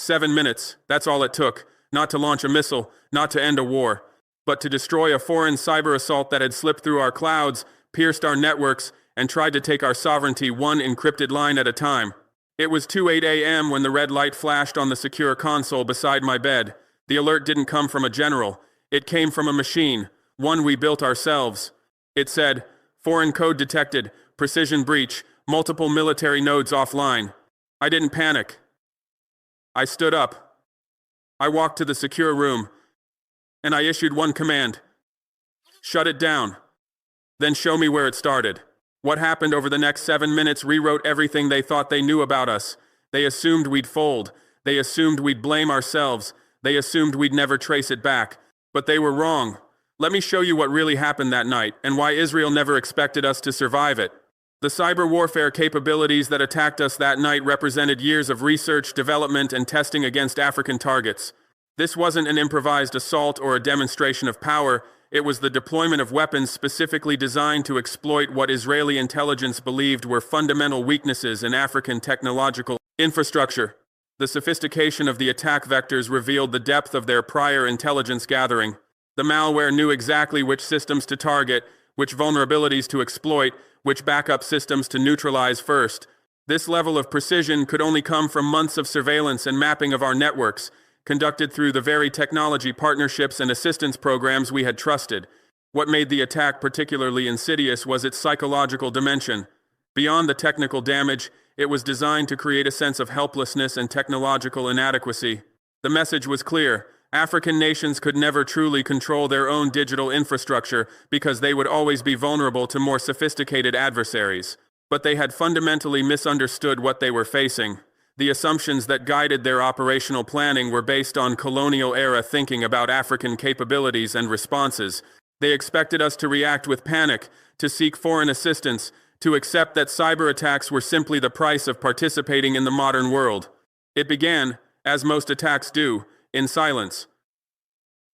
7 minutes, that's all it took. Not to launch a missile, not to end a war, but to destroy a foreign cyber assault that had slipped through our clouds, pierced our networks, and tried to take our sovereignty one encrypted line at a time. It was 2:08 a.m. when the red light flashed on the secure console beside my bed. The alert didn't come from a general. It came from a machine, one we built ourselves. It said, "Foreign code detected, precision breach, multiple military nodes offline." I didn't panic. I stood up. I walked to the secure room, and I issued one command. Shut it down. Then show me where it started. What happened over the next 7 minutes rewrote everything they thought they knew about us. They assumed we'd fold. They assumed we'd blame ourselves. They assumed we'd never trace it back. But they were wrong. Let me show you what really happened that night, and why Israel never expected us to survive it. The cyber warfare capabilities that attacked us that night represented years of research, development, and testing against African targets. This wasn't an improvised assault or a demonstration of power. It was the deployment of weapons specifically designed to exploit what Israeli intelligence believed were fundamental weaknesses in African technological infrastructure. The sophistication of the attack vectors revealed the depth of their prior intelligence gathering. The malware knew exactly which systems to target, which vulnerabilities to exploit, which backup systems to neutralize first. This level of precision could only come from months of surveillance and mapping of our networks, conducted through the very technology partnerships and assistance programs we had trusted. What made the attack particularly insidious was its psychological dimension. Beyond the technical damage, it was designed to create a sense of helplessness and technological inadequacy. The message was clear. African nations could never truly control their own digital infrastructure because they would always be vulnerable to more sophisticated adversaries. But they had fundamentally misunderstood what they were facing. The assumptions that guided their operational planning were based on colonial-era thinking about African capabilities and responses. They expected us to react with panic, to seek foreign assistance, to accept that cyber attacks were simply the price of participating in the modern world. It began, as most attacks do, in silence.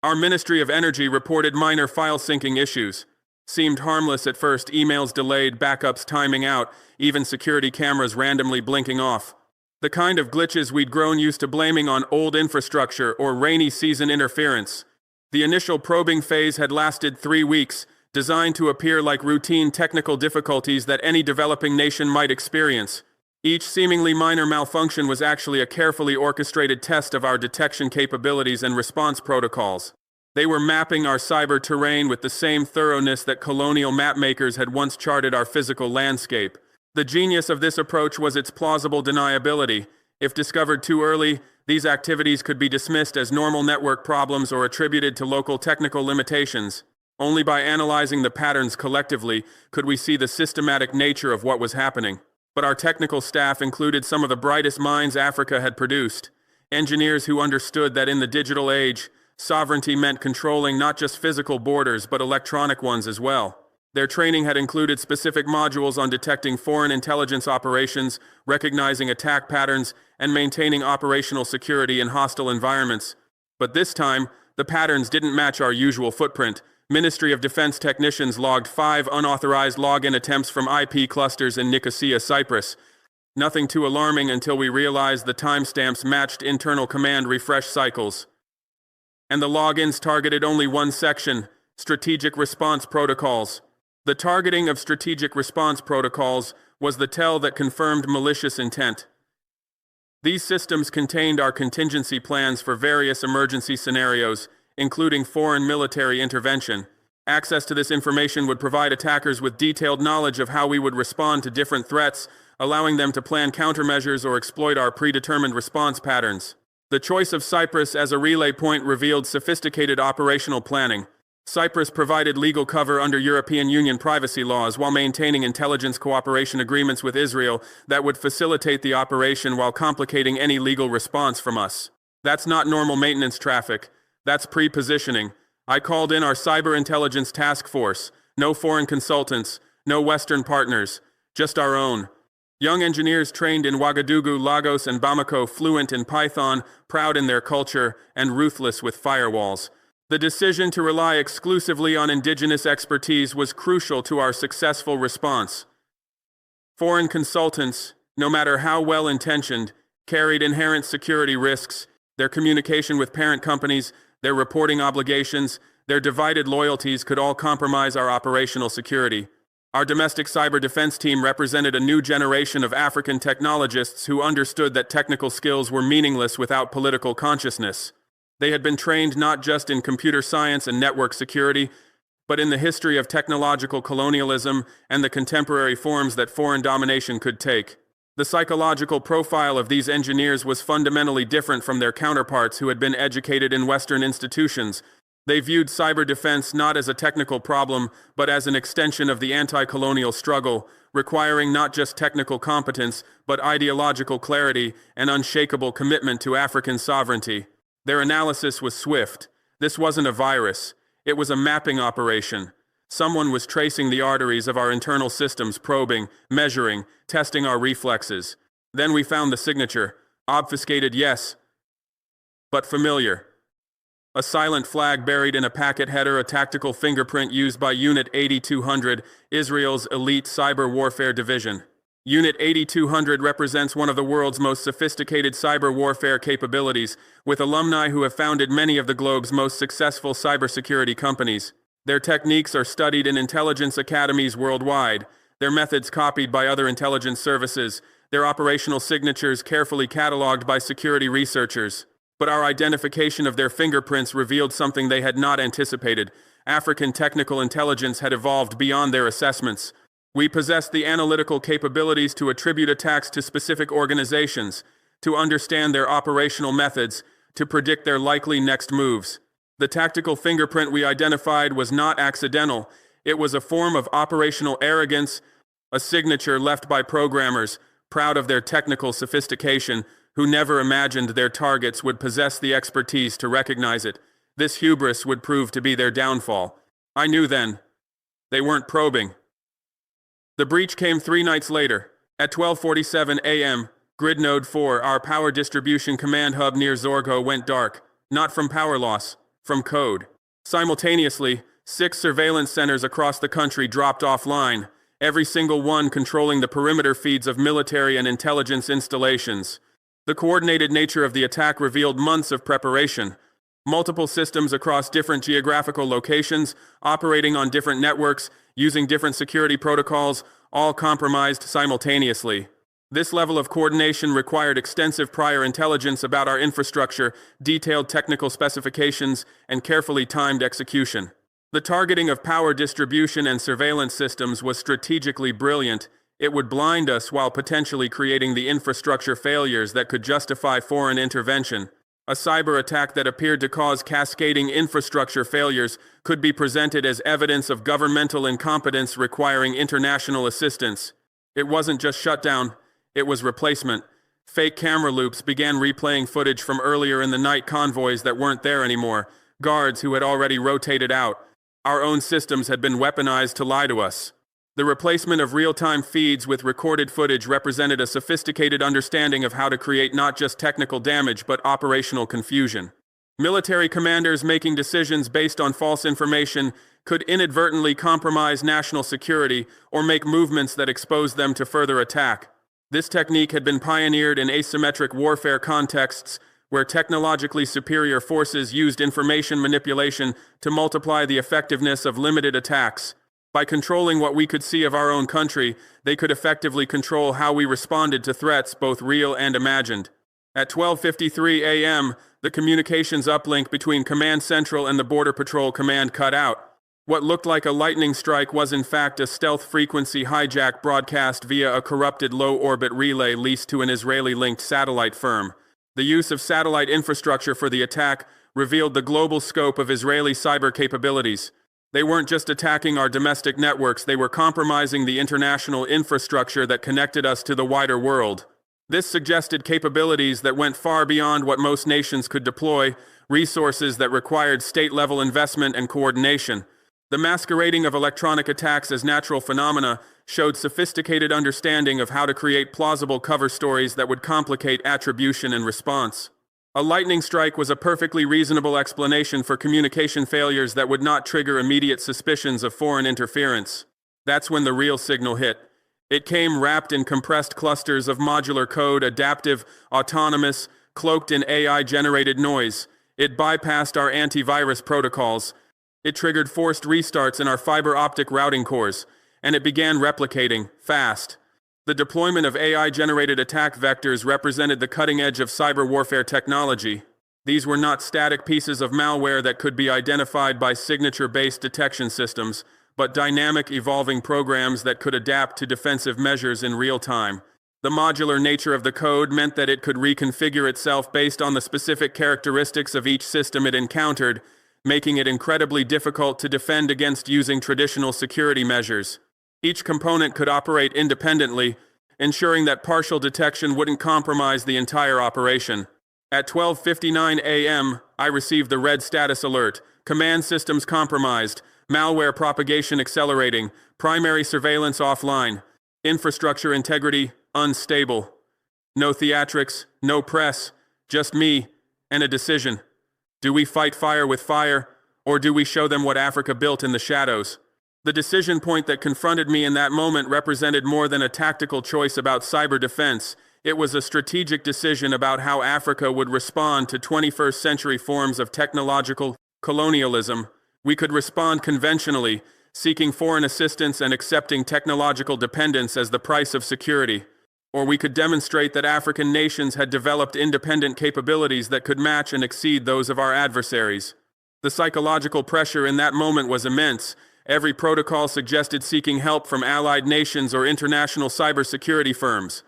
Our Ministry of Energy reported minor file syncing issues. Seemed harmless at first, emails delayed, backups timing out, even security cameras randomly blinking off. The kind of glitches we'd grown used to blaming on old infrastructure or rainy season interference. The initial probing phase had lasted 3 weeks, designed to appear like routine technical difficulties that any developing nation might experience. Each seemingly minor malfunction was actually a carefully orchestrated test of our detection capabilities and response protocols. They were mapping our cyber terrain with the same thoroughness that colonial mapmakers had once charted our physical landscape. The genius of this approach was its plausible deniability. If discovered too early, these activities could be dismissed as normal network problems or attributed to local technical limitations. Only by analyzing the patterns collectively could we see the systematic nature of what was happening. But our technical staff included some of the brightest minds Africa had produced. Engineers who understood that in the digital age, sovereignty meant controlling not just physical borders but electronic ones as well. Their training had included specific modules on detecting foreign intelligence operations, recognizing attack patterns, and maintaining operational security in hostile environments. But this time, the patterns didn't match our usual footprint. Ministry of Defense technicians logged 5 unauthorized login attempts from IP clusters in Nicosia, Cyprus. Nothing too alarming until we realized the timestamps matched internal command refresh cycles. And the logins targeted only one section: strategic response protocols. The targeting of strategic response protocols was the tell that confirmed malicious intent. These systems contained our contingency plans for various emergency scenarios, including foreign military intervention. Access to this information would provide attackers with detailed knowledge of how we would respond to different threats, allowing them to plan countermeasures or exploit our predetermined response patterns. The choice of Cyprus as a relay point revealed sophisticated operational planning. Cyprus provided legal cover under European Union privacy laws while maintaining intelligence cooperation agreements with Israel that would facilitate the operation while complicating any legal response from us. That's not normal maintenance traffic. That's pre-positioning. I called in our cyber intelligence task force. No foreign consultants, no Western partners, just our own. Young engineers trained in Ouagadougou, Lagos, and Bamako, fluent in Python, proud in their culture, and ruthless with firewalls. The decision to rely exclusively on indigenous expertise was crucial to our successful response. Foreign consultants, no matter how well-intentioned, carried inherent security risks. Their communication with parent companies, their reporting obligations, their divided loyalties could all compromise our operational security. Our domestic cyber defense team represented a new generation of African technologists who understood that technical skills were meaningless without political consciousness. They had been trained not just in computer science and network security, but in the history of technological colonialism and the contemporary forms that foreign domination could take. The psychological profile of these engineers was fundamentally different from their counterparts who had been educated in Western institutions. They viewed cyber defense not as a technical problem, but as an extension of the anti-colonial struggle, requiring not just technical competence, but ideological clarity and unshakable commitment to African sovereignty. Their analysis was swift. This wasn't a virus. It was a mapping operation. Someone was tracing the arteries of our internal systems, probing, measuring, testing our reflexes. Then we found the signature. Obfuscated, yes, but familiar. A silent flag buried in a packet header, a tactical fingerprint used by Unit 8200, Israel's elite cyber warfare division. Unit 8200 represents one of the world's most sophisticated cyber warfare capabilities, with alumni who have founded many of the globe's most successful cybersecurity companies. Their techniques are studied in intelligence academies worldwide, their methods copied by other intelligence services, their operational signatures carefully cataloged by security researchers. But our identification of their fingerprints revealed something they had not anticipated. African technical intelligence had evolved beyond their assessments. We possessed the analytical capabilities to attribute attacks to specific organizations, to understand their operational methods, to predict their likely next moves. The tactical fingerprint we identified was not accidental. It was a form of operational arrogance, a signature left by programmers, proud of their technical sophistication, who never imagined their targets would possess the expertise to recognize it. This hubris would prove to be their downfall. I knew then. They weren't probing. The breach came 3 nights later. At 12:47 a.m., Grid Node 4, our power distribution command hub near Zorgo, went dark. Not from power loss, from code. Simultaneously, 6 surveillance centers across the country dropped offline, every single one controlling the perimeter feeds of military and intelligence installations. The coordinated nature of the attack revealed months of preparation. Multiple systems across different geographical locations, operating on different networks, using different security protocols, all compromised simultaneously. This level of coordination required extensive prior intelligence about our infrastructure, detailed technical specifications, and carefully timed execution. The targeting of power distribution and surveillance systems was strategically brilliant. It would blind us while potentially creating the infrastructure failures that could justify foreign intervention. A cyber attack that appeared to cause cascading infrastructure failures could be presented as evidence of governmental incompetence requiring international assistance. It wasn't just shutdown, it was replacement. Fake camera loops began replaying footage from earlier in the night, convoys that weren't there anymore, guards who had already rotated out. Our own systems had been weaponized to lie to us. The replacement of real-time feeds with recorded footage represented a sophisticated understanding of how to create not just technical damage but operational confusion. Military commanders making decisions based on false information could inadvertently compromise national security or make movements that exposed them to further attack. This technique had been pioneered in asymmetric warfare contexts where technologically superior forces used information manipulation to multiply the effectiveness of limited attacks. By controlling what we could see of our own country, they could effectively control how we responded to threats, both real and imagined. At 12:53 a.m., the communications uplink between Command Central and the Border Patrol Command cut out. What looked like a lightning strike was in fact a stealth frequency hijack broadcast via a corrupted low-orbit relay leased to an Israeli-linked satellite firm. The use of satellite infrastructure for the attack revealed the global scope of Israeli cyber capabilities. They weren't just attacking our domestic networks, they were compromising the international infrastructure that connected us to the wider world. This suggested capabilities that went far beyond what most nations could deploy, resources that required state-level investment and coordination. The masquerading of electronic attacks as natural phenomena showed sophisticated understanding of how to create plausible cover stories that would complicate attribution and response. A lightning strike was a perfectly reasonable explanation for communication failures that would not trigger immediate suspicions of foreign interference. That's when the real signal hit. It came wrapped in compressed clusters of modular code, adaptive, autonomous, cloaked in AI-generated noise. It bypassed our antivirus protocols. It triggered forced restarts in our fiber optic routing cores, and it began replicating, fast. The deployment of AI-generated attack vectors represented the cutting edge of cyber warfare technology. These were not static pieces of malware that could be identified by signature-based detection systems, but dynamic, evolving programs that could adapt to defensive measures in real time. The modular nature of the code meant that it could reconfigure itself based on the specific characteristics of each system it encountered, making it incredibly difficult to defend against using traditional security measures. Each component could operate independently, ensuring that partial detection wouldn't compromise the entire operation. At 12:59 a.m., I received the red status alert: command systems compromised, malware propagation accelerating, primary surveillance offline, infrastructure integrity unstable. No theatrics, no press, just me and a decision. Do we fight fire with fire, or do we show them what Africa built in the shadows? The decision point that confronted me in that moment represented more than a tactical choice about cyber defense. It was a strategic decision about how Africa would respond to 21st century forms of technological colonialism. We could respond conventionally, seeking foreign assistance and accepting technological dependence as the price of security. Or we could demonstrate that African nations had developed independent capabilities that could match and exceed those of our adversaries. The psychological pressure in that moment was immense. Every protocol suggested seeking help from allied nations or international cybersecurity firms.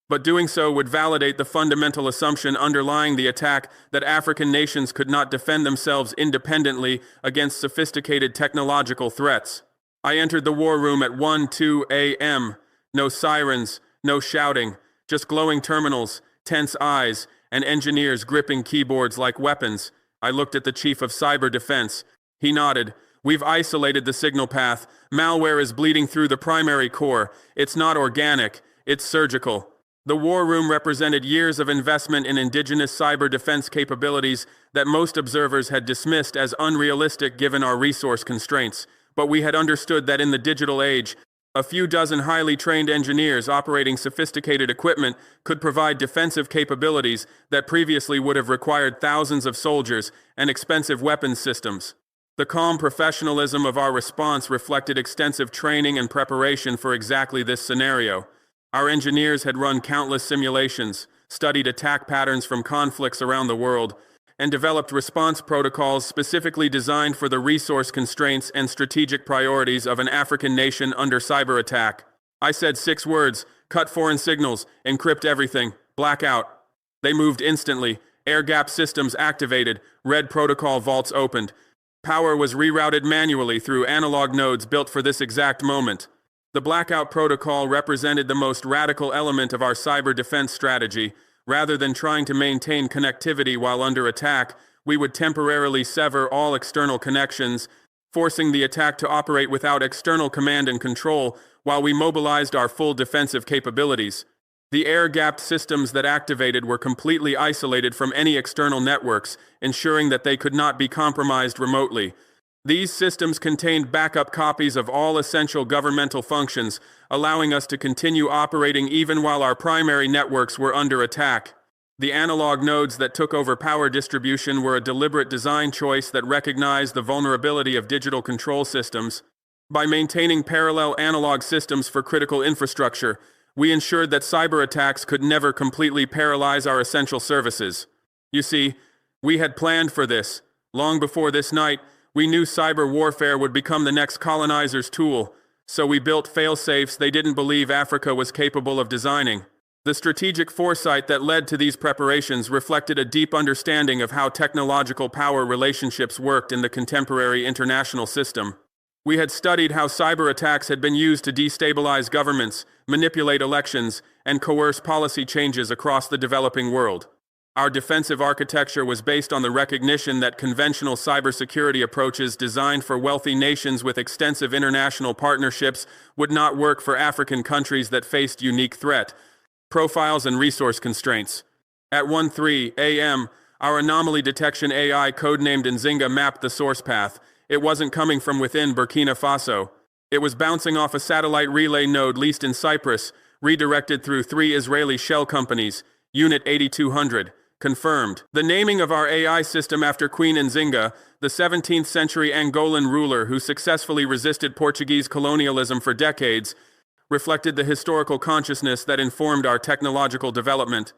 But doing so would validate the fundamental assumption underlying the attack that African nations could not defend themselves independently against sophisticated technological threats. I entered the war room at 1:02 a.m. No sirens, no shouting, just glowing terminals, tense eyes, and engineers gripping keyboards like weapons. I looked at the chief of cyber defense. He nodded. We've isolated the signal path. Malware is bleeding through the primary core. It's not organic, it's surgical. The war room represented years of investment in indigenous cyber defense capabilities that most observers had dismissed as unrealistic given our resource constraints. But we had understood that in the digital age, a few dozen highly trained engineers operating sophisticated equipment could provide defensive capabilities that previously would have required thousands of soldiers and expensive weapons systems. The calm professionalism of our response reflected extensive training and preparation for exactly this scenario. Our engineers had run countless simulations, studied attack patterns from conflicts around the world, and developed response protocols specifically designed for the resource constraints and strategic priorities of an African nation under cyber attack. I said 6 words: cut foreign signals, encrypt everything, blackout. They moved instantly, air-gap systems activated, red protocol vaults opened. Power was rerouted manually through analog nodes built for this exact moment. The blackout protocol represented the most radical element of our cyber defense strategy. Rather than trying to maintain connectivity while under attack, we would temporarily sever all external connections, forcing the attack to operate without external command and control while we mobilized our full defensive capabilities. The air-gapped systems that activated were completely isolated from any external networks, ensuring that they could not be compromised remotely. These systems contained backup copies of all essential governmental functions, allowing us to continue operating even while our primary networks were under attack. The analog nodes that took over power distribution were a deliberate design choice that recognized the vulnerability of digital control systems. By maintaining parallel analog systems for critical infrastructure, we ensured that cyber attacks could never completely paralyze our essential services. You see, we had planned for this. Long before this night, we knew cyber warfare would become the next colonizer's tool, so we built fail-safes they didn't believe Africa was capable of designing. The strategic foresight that led to these preparations reflected a deep understanding of how technological power relationships worked in the contemporary international system. We had studied how cyber attacks had been used to destabilize governments, manipulate elections, and coerce policy changes across the developing world. Our defensive architecture was based on the recognition that conventional cybersecurity approaches designed for wealthy nations with extensive international partnerships would not work for African countries that faced unique threat, profiles, and resource constraints. At 1:03 a.m., our anomaly detection AI codenamed Nzinga mapped the source path. It wasn't coming from within Burkina Faso. It was bouncing off a satellite relay node leased in Cyprus, redirected through 3 Israeli shell companies, Unit 8200. Confirmed. The naming of our AI system after Queen Nzinga, the 17th century Angolan ruler who successfully resisted Portuguese colonialism for decades, reflected the historical consciousness that informed our technological development.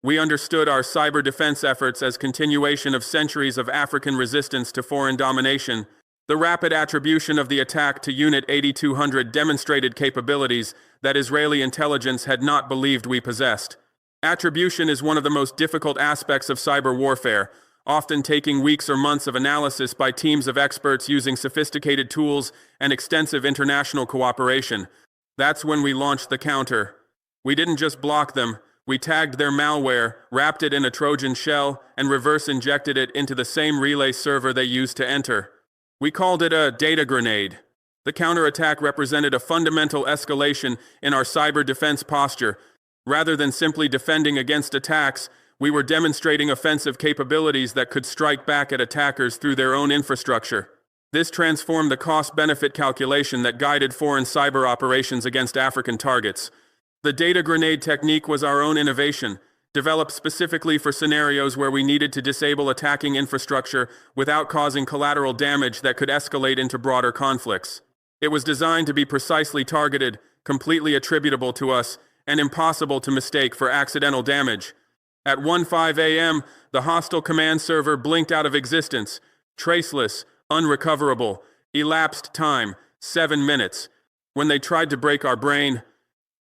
We understood our cyber defense efforts as continuation of centuries of African resistance to foreign domination. The rapid attribution of the attack to Unit 8200 demonstrated capabilities that Israeli intelligence had not believed we possessed. Attribution is one of the most difficult aspects of cyber warfare, often taking weeks or months of analysis by teams of experts using sophisticated tools and extensive international cooperation. That's when we launched the counter. We didn't just block them, we tagged their malware, wrapped it in a Trojan shell, and reverse-injected it into the same relay server they used to enter. We called it a data grenade. The counterattack represented a fundamental escalation in our cyber defense posture. Rather than simply defending against attacks, we were demonstrating offensive capabilities that could strike back at attackers through their own infrastructure. This transformed the cost-benefit calculation that guided foreign cyber operations against African targets. The data grenade technique was our own innovation, developed specifically for scenarios where we needed to disable attacking infrastructure without causing collateral damage that could escalate into broader conflicts. It was designed to be precisely targeted, completely attributable to us, and impossible to mistake for accidental damage. At 1:05 a.m., the hostile command server blinked out of existence. Traceless, unrecoverable, elapsed time, 7 minutes. When they tried to break our brain,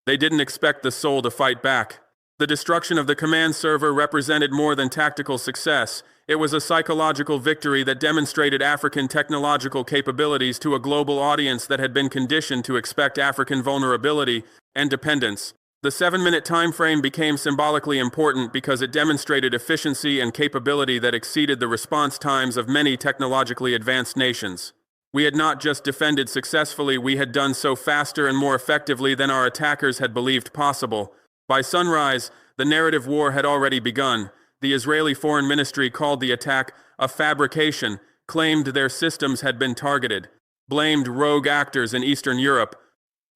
they didn't expect the soul to fight back. The destruction of the command server represented more than tactical success. It was a psychological victory that demonstrated African technological capabilities to a global audience that had been conditioned to expect African vulnerability and dependence. The 7-minute time frame became symbolically important because it demonstrated efficiency and capability that exceeded the response times of many technologically advanced nations. We had not just defended successfully, we had done so faster and more effectively than our attackers had believed possible. By sunrise, the narrative war had already begun. The Israeli Foreign Ministry called the attack a fabrication, claimed their systems had been targeted, blamed rogue actors in Eastern Europe.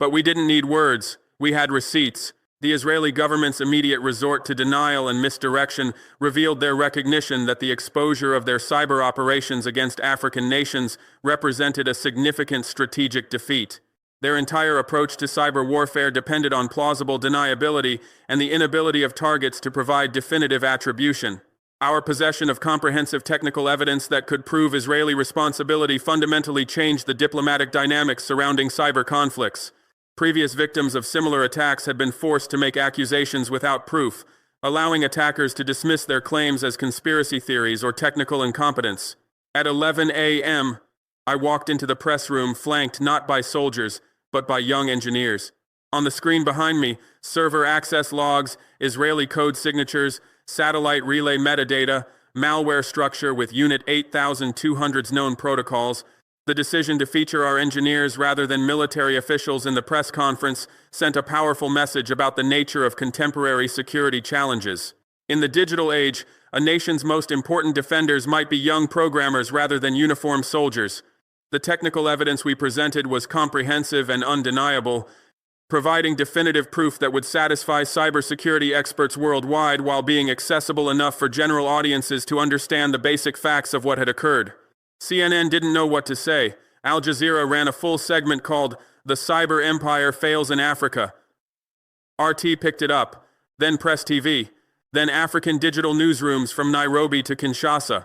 But we didn't need words, we had receipts. The Israeli government's immediate resort to denial and misdirection revealed their recognition that the exposure of their cyber operations against African nations represented a significant strategic defeat. Their entire approach to cyber warfare depended on plausible deniability and the inability of targets to provide definitive attribution. Our possession of comprehensive technical evidence that could prove Israeli responsibility fundamentally changed the diplomatic dynamics surrounding cyber conflicts. Previous victims of similar attacks had been forced to make accusations without proof, allowing attackers to dismiss their claims as conspiracy theories or technical incompetence. At 11 a.m., I walked into the press room flanked not by soldiers, but by young engineers. On the screen behind me, server access logs, Israeli code signatures, satellite relay metadata, malware structure with Unit 8200's known protocols. The decision to feature our engineers rather than military officials in the press conference sent a powerful message about the nature of contemporary security challenges. In the digital age, a nation's most important defenders might be young programmers rather than uniformed soldiers. The technical evidence we presented was comprehensive and undeniable, providing definitive proof that would satisfy cybersecurity experts worldwide while being accessible enough for general audiences to understand the basic facts of what had occurred. CNN didn't know what to say. Al Jazeera ran a full segment called "The Cyber Empire Fails in Africa." RT picked it up, then Press TV, then African digital newsrooms from Nairobi to Kinshasa.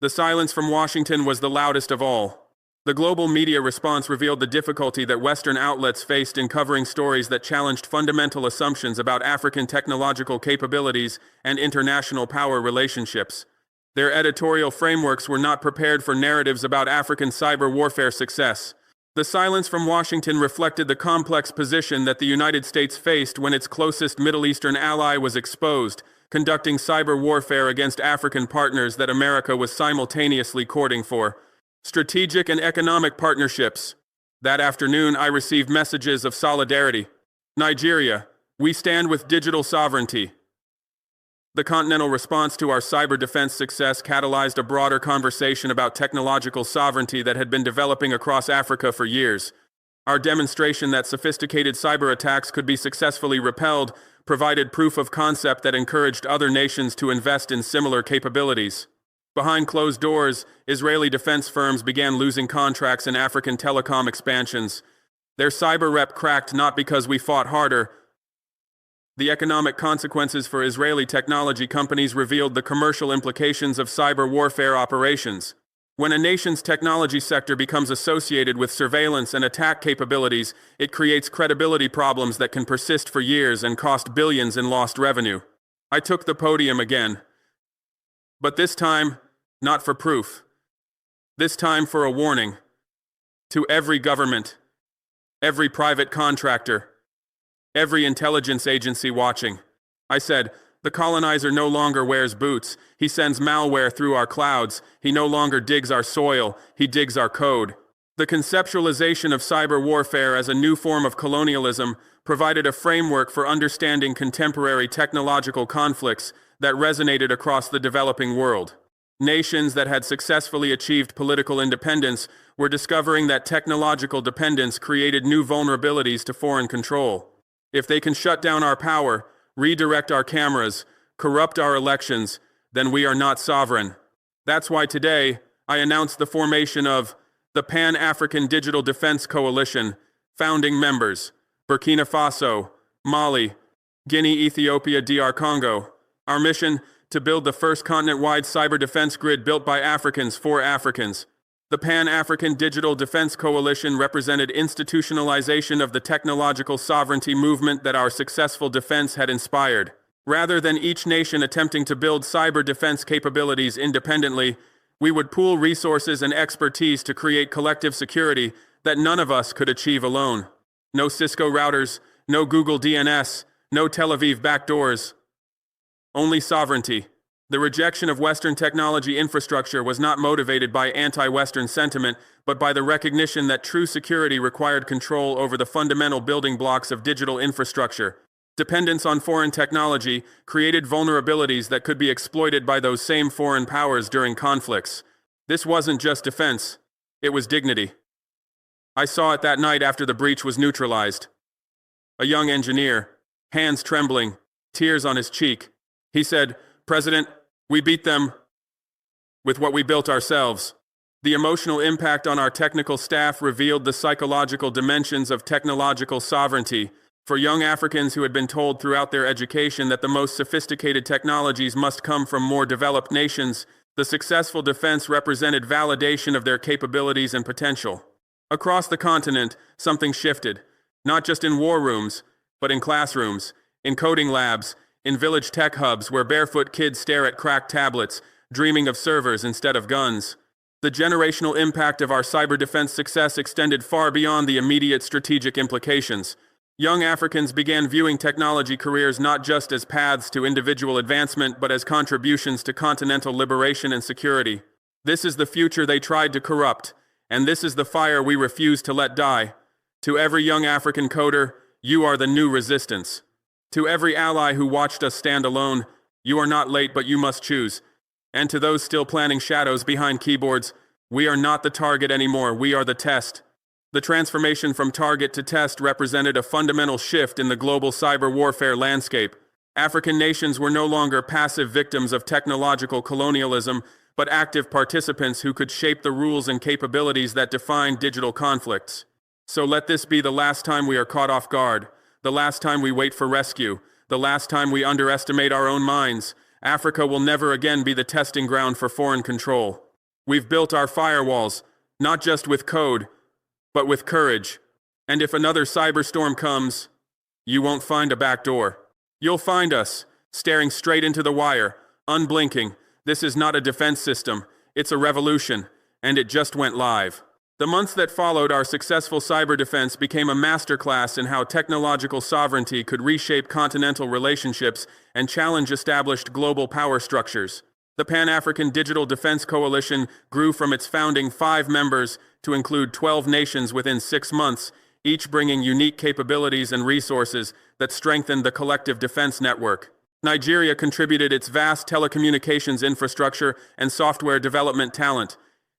The silence from Washington was the loudest of all. The global media response revealed the difficulty that Western outlets faced in covering stories that challenged fundamental assumptions about African technological capabilities and international power relationships. Their editorial frameworks were not prepared for narratives about African cyber warfare success. The silence from Washington reflected the complex position that the United States faced when its closest Middle Eastern ally was exposed, conducting cyber warfare against African partners that America was simultaneously courting for. Strategic and economic partnerships. That afternoon, I received messages of solidarity. Nigeria, we stand with digital sovereignty. The continental response to our cyber defense success catalyzed a broader conversation about technological sovereignty that had been developing across Africa for years. Our demonstration that sophisticated cyber attacks could be successfully repelled provided proof of concept that encouraged other nations to invest in similar capabilities. Behind closed doors, Israeli defense firms began losing contracts in African telecom expansions. Their cyber rep cracked not because we fought harder. The economic consequences for Israeli technology companies revealed the commercial implications of cyber warfare operations. When a nation's technology sector becomes associated with surveillance and attack capabilities, it creates credibility problems that can persist for years and cost billions in lost revenue. I took the podium again. But this time, not for proof. This time for a warning. To every government, every private contractor, every intelligence agency watching. I said, the colonizer no longer wears boots. He sends malware through our clouds. He no longer digs our soil. He digs our code. The conceptualization of cyber warfare as a new form of colonialism provided a framework for understanding contemporary technological conflicts that resonated across the developing world. Nations that had successfully achieved political independence were discovering that technological dependence created new vulnerabilities to foreign control. If they can shut down our power, redirect our cameras, corrupt our elections, then we are not sovereign. That's why today, I announced the formation of the Pan-African Digital Defense Coalition, founding members, Burkina Faso, Mali, Guinea, Ethiopia, DR Congo. Our mission, to build the first continent-wide cyber defense grid built by Africans for Africans. The Pan-African Digital Defense Coalition represented institutionalization of the technological sovereignty movement that our successful defense had inspired. Rather than each nation attempting to build cyber defense capabilities independently, we would pool resources and expertise to create collective security that none of us could achieve alone. No Cisco routers, no Google DNS, no Tel Aviv backdoors. Only sovereignty. The rejection of Western technology infrastructure was not motivated by anti-Western sentiment, but by the recognition that true security required control over the fundamental building blocks of digital infrastructure. Dependence on foreign technology created vulnerabilities that could be exploited by those same foreign powers during conflicts. This wasn't just defense, it was dignity. I saw it that night after the breach was neutralized. A young engineer, hands trembling, tears on his cheek. He said, "President, we beat them with what we built ourselves." The emotional impact on our technical staff revealed the psychological dimensions of technological sovereignty. For young Africans who had been told throughout their education that the most sophisticated technologies must come from more developed nations, the successful defense represented validation of their capabilities and potential. Across the continent, something shifted, not just in war rooms, but in classrooms, in coding labs, in village tech hubs where barefoot kids stare at cracked tablets, dreaming of servers instead of guns. The generational impact of our cyber defense success extended far beyond the immediate strategic implications. Young Africans began viewing technology careers not just as paths to individual advancement, but as contributions to continental liberation and security. This is the future they tried to corrupt, and this is the fire we refuse to let die. To every young African coder, you are the new resistance. To every ally who watched us stand alone, you are not late, but you must choose. And to those still planning shadows behind keyboards, we are not the target anymore, we are the test. The transformation from target to test represented a fundamental shift in the global cyber warfare landscape. African nations were no longer passive victims of technological colonialism, but active participants who could shape the rules and capabilities that define digital conflicts. So let this be the last time we are caught off guard. The last time we wait for rescue, the last time we underestimate our own minds. Africa will never again be the testing ground for foreign control. We've built our firewalls, not just with code, but with courage. And if another cyberstorm comes, you won't find a back door. You'll find us, staring straight into the wire, unblinking. This is not a defense system, it's a revolution, and it just went live. The months that followed our successful cyber defense became a masterclass in how technological sovereignty could reshape continental relationships and challenge established global power structures. The Pan-African Digital Defense Coalition grew from its founding 5 members to include 12 nations within 6 months, each bringing unique capabilities and resources that strengthened the collective defense network. Nigeria contributed its vast telecommunications infrastructure and software development talent.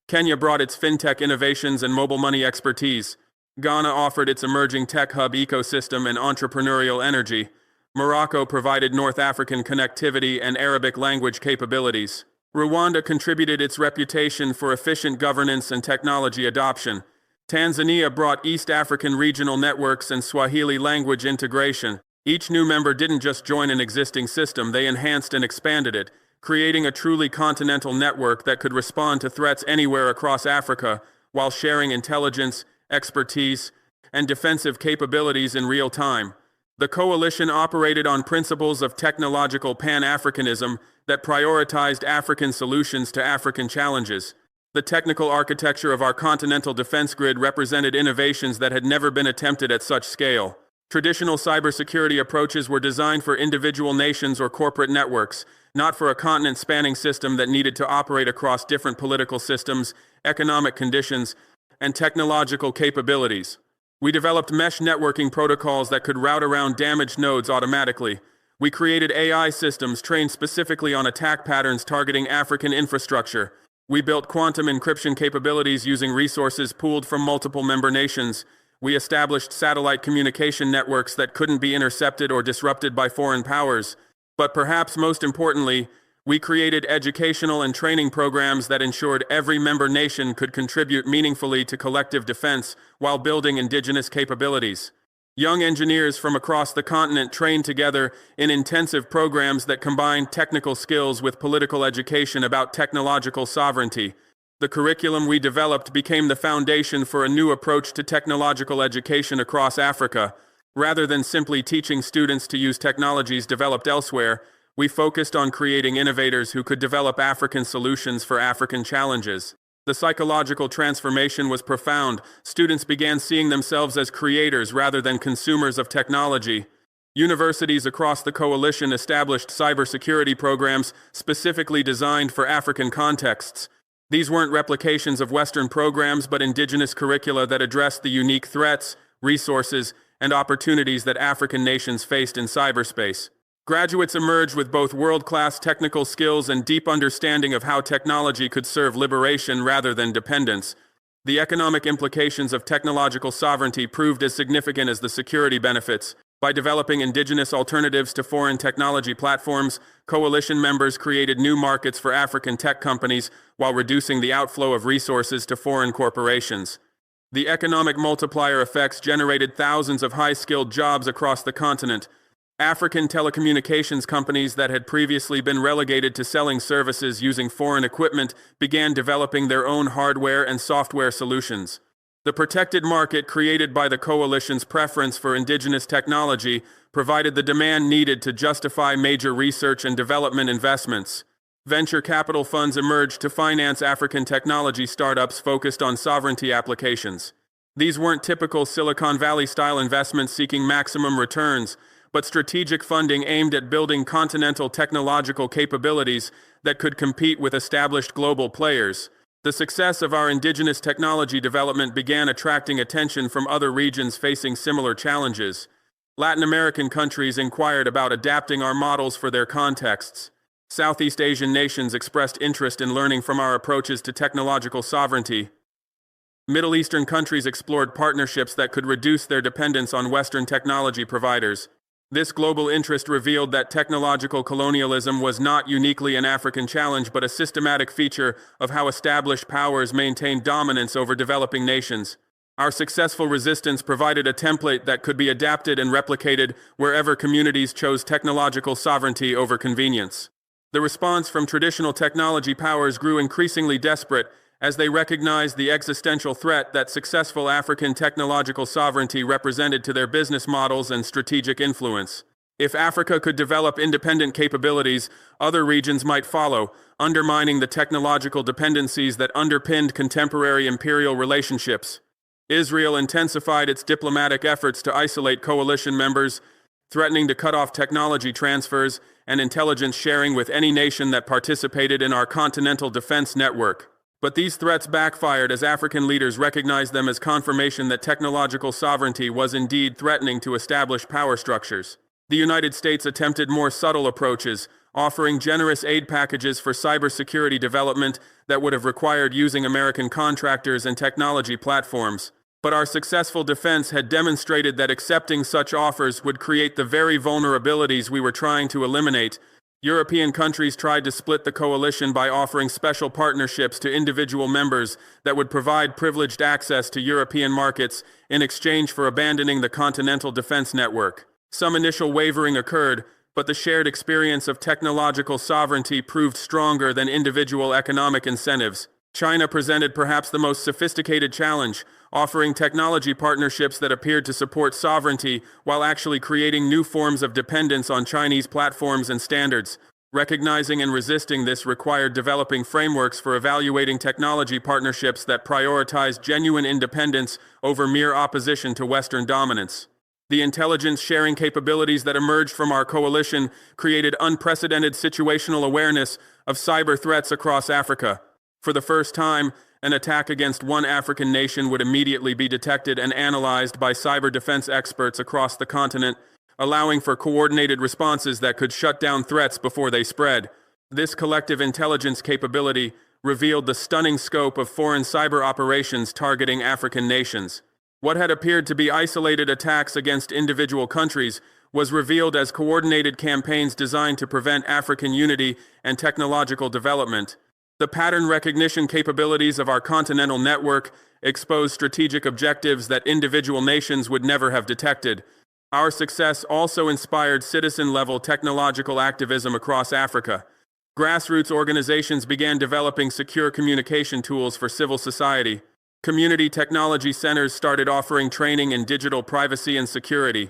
Kenya brought its fintech innovations and mobile money expertise. Ghana offered its emerging tech hub ecosystem and entrepreneurial energy. Morocco provided North African connectivity and Arabic language capabilities. Rwanda contributed its reputation for efficient governance and technology adoption. Tanzania brought East African regional networks and Swahili language integration. Each new member didn't just join an existing system, they enhanced and expanded it, creating a truly continental network that could respond to threats anywhere across Africa while sharing intelligence, expertise, and defensive capabilities in real time. The coalition operated on principles of technological Pan-Africanism that prioritized African solutions to African challenges. The technical architecture of our continental defense grid represented innovations that had never been attempted at such scale. Traditional cybersecurity approaches were designed for individual nations or corporate networks, not for a continent-spanning system that needed to operate across different political systems, economic conditions, and technological capabilities. We developed mesh networking protocols that could route around damaged nodes automatically. We created AI systems trained specifically on attack patterns targeting African infrastructure. We built quantum encryption capabilities using resources pooled from multiple member nations. We established satellite communication networks that couldn't be intercepted or disrupted by foreign powers. But perhaps most importantly, we created educational and training programs that ensured every member nation could contribute meaningfully to collective defense while building indigenous capabilities. Young engineers from across the continent trained together in intensive programs that combined technical skills with political education about technological sovereignty. The curriculum we developed became the foundation for a new approach to technological education across Africa. Rather than simply teaching students to use technologies developed elsewhere, we focused on creating innovators who could develop African solutions for African challenges. The psychological transformation was profound. Students began seeing themselves as creators rather than consumers of technology. Universities across the coalition established cybersecurity programs specifically designed for African contexts. These weren't replications of Western programs, but indigenous curricula that addressed the unique threats, resources, and opportunities that African nations faced in cyberspace. Graduates emerged with both world-class technical skills and deep understanding of how technology could serve liberation rather than dependence. The economic implications of technological sovereignty proved as significant as the security benefits. By developing indigenous alternatives to foreign technology platforms, coalition members created new markets for African tech companies while reducing the outflow of resources to foreign corporations. The economic multiplier effects generated thousands of high-skilled jobs across the continent. African telecommunications companies that had previously been relegated to selling services using foreign equipment began developing their own hardware and software solutions. The protected market created by the coalition's preference for indigenous technology provided the demand needed to justify major research and development investments. Venture capital funds emerged to finance African technology startups focused on sovereignty applications. These weren't typical Silicon Valley-style investments seeking maximum returns, but strategic funding aimed at building continental technological capabilities that could compete with established global players. The success of our indigenous technology development began attracting attention from other regions facing similar challenges. Latin American countries inquired about adapting our models for their contexts. Southeast Asian nations expressed interest in learning from our approaches to technological sovereignty. Middle Eastern countries explored partnerships that could reduce their dependence on Western technology providers. This global interest revealed that technological colonialism was not uniquely an African challenge but a systematic feature of how established powers maintained dominance over developing nations. Our successful resistance provided a template that could be adapted and replicated wherever communities chose technological sovereignty over convenience. The response from traditional technology powers grew increasingly desperate as they recognized the existential threat that successful African technological sovereignty represented to their business models and strategic influence. If Africa could develop independent capabilities, other regions might follow, undermining the technological dependencies that underpinned contemporary imperial relationships. Israel intensified its diplomatic efforts to isolate coalition members, threatening to cut off technology transfers and intelligence sharing with any nation that participated in our continental defense network. But these threats backfired as African leaders recognized them as confirmation that technological sovereignty was indeed threatening to establish power structures. The United States attempted more subtle approaches, offering generous aid packages for cybersecurity development that would have required using American contractors and technology platforms. But our successful defense had demonstrated that accepting such offers would create the very vulnerabilities we were trying to eliminate. European countries tried to split the coalition by offering special partnerships to individual members that would provide privileged access to European markets in exchange for abandoning the continental defense network. Some initial wavering occurred, but the shared experience of technological sovereignty proved stronger than individual economic incentives. China presented perhaps the most sophisticated challenge, offering technology partnerships that appeared to support sovereignty while actually creating new forms of dependence on Chinese platforms and standards. Recognizing and resisting this required developing frameworks for evaluating technology partnerships that prioritize genuine independence over mere opposition to Western dominance. The intelligence sharing capabilities that emerged from our coalition created unprecedented situational awareness of cyber threats across Africa. For the first time, an attack against one African nation would immediately be detected and analyzed by cyber defense experts across the continent, allowing for coordinated responses that could shut down threats before they spread. This collective intelligence capability revealed the stunning scope of foreign cyber operations targeting African nations. What had appeared to be isolated attacks against individual countries was revealed as coordinated campaigns designed to prevent African unity and technological development. The pattern recognition capabilities of our continental network exposed strategic objectives that individual nations would never have detected. Our success also inspired citizen-level technological activism across Africa. Grassroots organizations began developing secure communication tools for civil society. Community technology centers started offering training in digital privacy and security.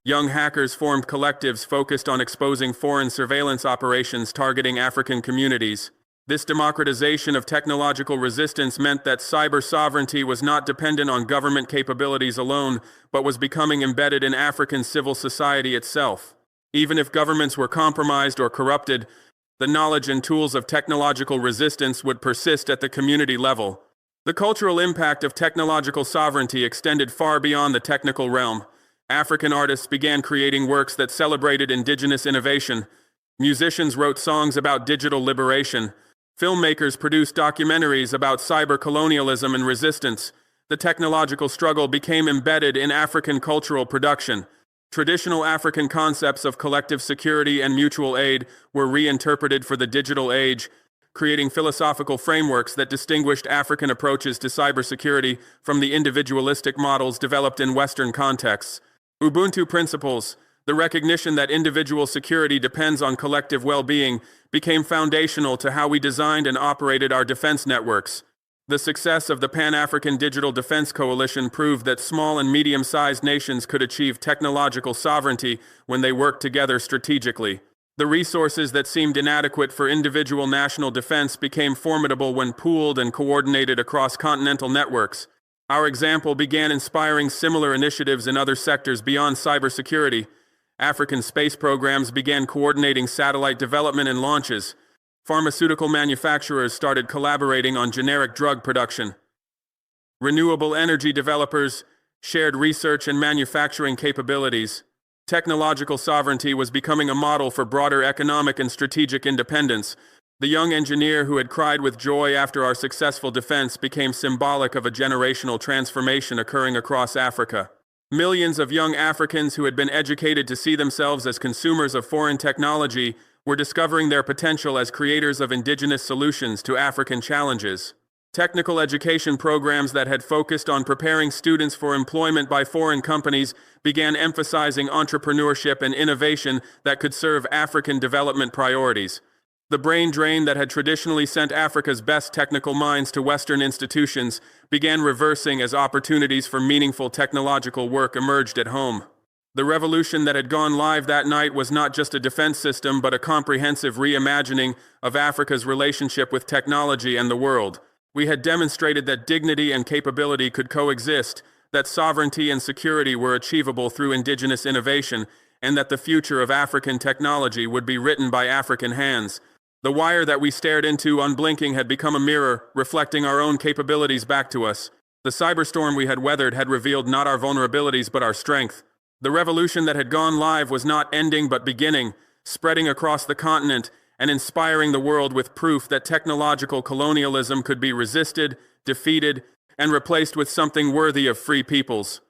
Young hackers formed collectives focused on exposing foreign surveillance operations targeting African communities. This democratization of technological resistance meant that cyber sovereignty was not dependent on government capabilities alone, but was becoming embedded in African civil society itself. Even if governments were compromised or corrupted, the knowledge and tools of technological resistance would persist at the community level. The cultural impact of technological sovereignty extended far beyond the technical realm. African artists began creating works that celebrated indigenous innovation. Musicians wrote songs about digital liberation. Filmmakers produced documentaries about cyber-colonialism and resistance. The technological struggle became embedded in African cultural production. Traditional African concepts of collective security and mutual aid were reinterpreted for the digital age, creating philosophical frameworks that distinguished African approaches to cybersecurity from the individualistic models developed in Western contexts. Ubuntu principles, the recognition that individual security depends on collective well-being, became foundational to how we designed and operated our defense networks. The success of the Pan-African Digital Defense Coalition proved that small and medium-sized nations could achieve technological sovereignty when they worked together strategically. The resources that seemed inadequate for individual national defense became formidable when pooled and coordinated across continental networks. Our example began inspiring similar initiatives in other sectors beyond cybersecurity. African space programs began coordinating satellite development and launches. Pharmaceutical manufacturers started collaborating on generic drug production. Renewable energy developers shared research and manufacturing capabilities. Technological sovereignty was becoming a model for broader economic and strategic independence. The young engineer who had cried with joy after our successful defense became symbolic of a generational transformation occurring across Africa. Millions of young Africans who had been educated to see themselves as consumers of foreign technology were discovering their potential as creators of indigenous solutions to African challenges. Technical education programs that had focused on preparing students for employment by foreign companies began emphasizing entrepreneurship and innovation that could serve African development priorities. The brain drain that had traditionally sent Africa's best technical minds to Western institutions began reversing as opportunities for meaningful technological work emerged at home. The revolution that had gone live that night was not just a defense system, but a comprehensive reimagining of Africa's relationship with technology and the world. We had demonstrated that dignity and capability could coexist, that sovereignty and security were achievable through indigenous innovation, and that the future of African technology would be written by African hands. The wire that we stared into unblinking had become a mirror, reflecting our own capabilities back to us. The cyberstorm we had weathered had revealed not our vulnerabilities but our strength. The revolution that had gone live was not ending but beginning, spreading across the continent and inspiring the world with proof that technological colonialism could be resisted, defeated, and replaced with something worthy of free peoples.